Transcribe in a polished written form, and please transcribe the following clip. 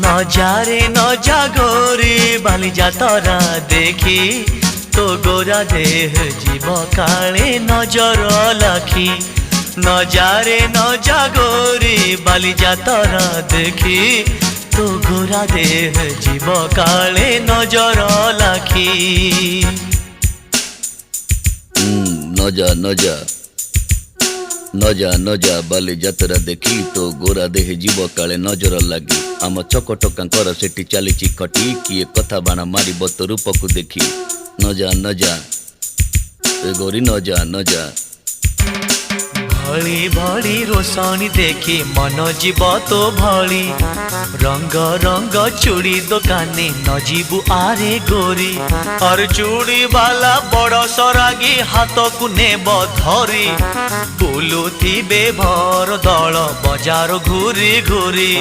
নজারে নজা গোরি বালি যাতরা দেখি তো গোরা দেহ জীব কালে নজর লাখি নজারে নজা গোরি বালি যাতরা দেখি তো গোরা দেহ জীব কালে নজর লাখি নজা নজা নজা নজা বালি যাত্ରା দেখি তো গোরা দেহে জীବ କାଳେ ନଜର ଲାଗି ଆମ ଚକଟକାଙ୍କର ସେଠି ଚାଲିଛି ଖଟି କିଏ କଥା ବାଣ ମାରିବ ତୋ ରୂପକୁ ଦେଖି ନଜା ନଜା ଏ ଗୋରି ନଜା ନଜା भली भली रोशनी देखी मन जीव तो भली रंग रंग चूड़ी दुकानी न जीवु आरे गोरी और चूड़ी वाला बड़ सरागी हाथ को नेब धरी बुलुथिबे भर दल बजार घूरी घूरी